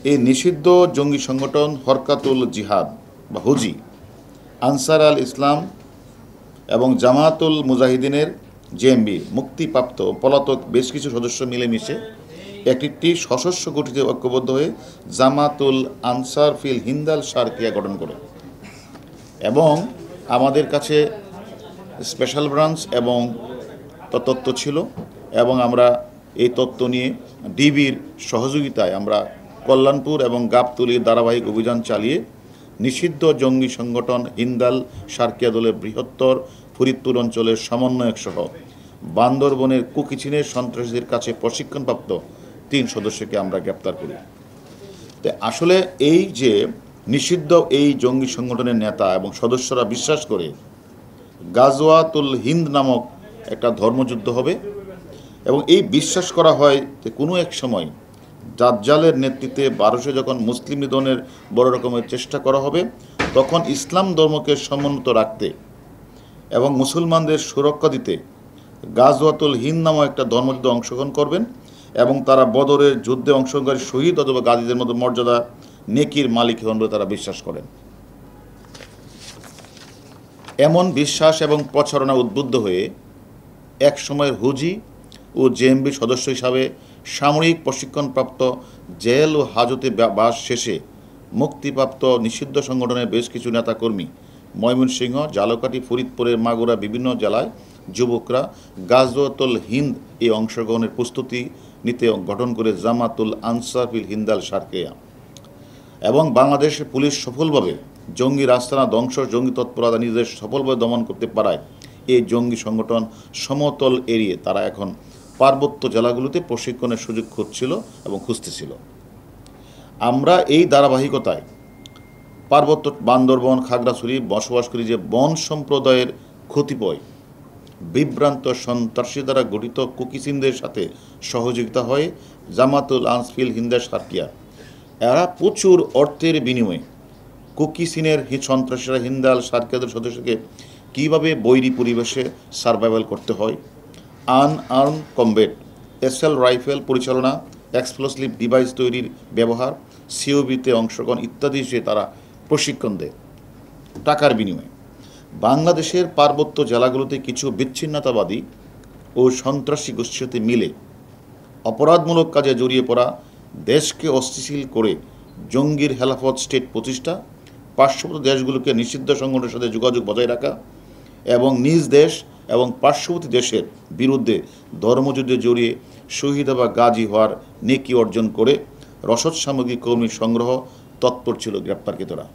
এই নিষিদ্ধ জঙ্গি সংগঠন হরকাতুল জিহাদ বা হুজি, আনসার আল ইসলাম এবং জামায়াতুল মুজাহিদিনের জেএমবি মুক্তিপ্রাপ্ত পলাতক বেশ কিছু সদস্য মিলেমিশে একটি সশস্ত্র গঠিত ঐক্যবদ্ধ হয়ে জামাতুল আনসার ফিল হিন্দাল শারকিয়া গঠন করে এবং আমাদের কাছে স্পেশাল ব্রাঞ্চ এবং তত্ত্ব ছিল এবং আমরা এই তত্ত্ব নিয়ে ডিবির সহযোগিতায় আমরা কল্যাণপুর এবং গাবতলীর ধারাবাহিক অভিযান চালিয়ে নিষিদ্ধ জঙ্গি সংগঠন হিন্দাল শারকিয়া দলের বৃহত্তর ফরিদপুর অঞ্চলের সমন্বয়ক সহ বান্দরবনের কুকিচিনের সন্ত্রাসীদের কাছে প্রশিক্ষণপ্রাপ্ত 3 সদস্যকে আমরা গ্রেপ্তার করি। তো আসলে এই যে নিষিদ্ধ এই জঙ্গি সংগঠনের নেতা এবং সদস্যরা বিশ্বাস করে গাজওয়াতুল হিন্দ নামক একটা ধর্মযুদ্ধ হবে এবং এই বিশ্বাস করা হয় যে কোনো এক সময় দাজ্জালের নেতৃত্বে ভারতে যখন মুসলিম নিধনের বড় রকমের চেষ্টা করা হবে তখন ইসলাম ধর্মকে সমুন্নত রাখতে এবং মুসলমানদের সুরক্ষা দিতে গাজওয়াতুল হিন্দ নামক একটা ধর্মযুদ্ধে অংশগ্রহণ করবেন এবং তারা বদরের যুদ্ধে অংশগ্রহণকারী শহীদ অথবা গাজীদের মতো মর্যাদা নেকির মালিক হন বলে তারা বিশ্বাস করেন। এমন বিশ্বাস এবং প্রচারণা উদ্বুদ্ধ হয়ে এক সময়ের হুজি ও জেএমবি সদস্য হিসাবে সামরিক প্রশিক্ষণপ্রাপ্ত জেল ও হাজতে বাস শেষে মুক্তিপ্রাপ্ত নিষিদ্ধ সংগঠনের বেশ কিছু নেতাকর্মী ময়মনসিংহ, ঝালকাঠি, ফরিদপুরের মাগুরা বিভিন্ন জেলায় যুবকরা গাজওয়াতুল হিন্দ এই অংশগ্রহণের প্রস্তুতি নিতে গঠন করে জামাতুল আনসার ফিল হিন্দাল শারকিয়া এবং বাংলাদেশের পুলিশ সফলভাবে জঙ্গি রাস্তানা ধ্বংস জঙ্গি তৎপরতা নিজেদের সফলভাবে দমন করতে পারায় এই জঙ্গি সংগঠন সমতল এড়িয়ে তারা এখন পার্বত্য জেলাগুলোতে প্রশিক্ষণের সুযোগ খুঁজছিল এবং খুঁজতেছিল। আমরা এই ধারাবাহিকতায় পার্বত্য বান্দরবন, খাগড়াছড়ি বসবাসকারী যে বন সম্প্রদায়ের কতিপয় বিভ্রান্ত সন্ত্রাসী দ্বারা গঠিত কুকিচিনদের সাথে সহযোগিতা হয় জামাতুল আনসার হিন্দাল শারকিয়া। এরা প্রচুর অর্থের বিনিময়ে কুকিচিনের সন্ত্রাসীরা হিন্দাল শারকিয়াদের সদস্যকে কীভাবে বৈরী পরিবেশে সার্ভাইভাল করতে হয়, আনআর্ম কমব্যাট, এসএল রাইফেল পরিচালনা, এক্সপ্লোসিভ ডিভাইস তৈরির ব্যবহার, সিওবিতে অংশগ্রহণ ইত্যাদি সে তারা প্রশিক্ষণ দেয় টাকার বিনিময়ে। বাংলাদেশের পার্বত্য জেলাগুলোতে কিছু বিচ্ছিন্নতাবাদী ও সন্ত্রাসী গোষ্ঠীর সাথে মিলে অপরাধমূলক কাজে জড়িয়ে পড়া, দেশকে অস্থিতিশীল করে জঙ্গির হেলাফত স্টেট প্রতিষ্ঠা, পার্শ্ববর্তী দেশগুলোকে নিষিদ্ধ সংগঠনের সাথে যোগাযোগ বজায় রাখা এবং নিজ দেশ এবং পার্শ্ববর্তী দেশের বিরুদ্ধে ধর্মযুদ্ধে জড়িয়ে শহীদ বা গাজী হওয়ার নেকি অর্জন করে রসদ সামগ্রী কর্মী সংগ্রহ তৎপর ছিল গ্রেপ্তারকৃতরা।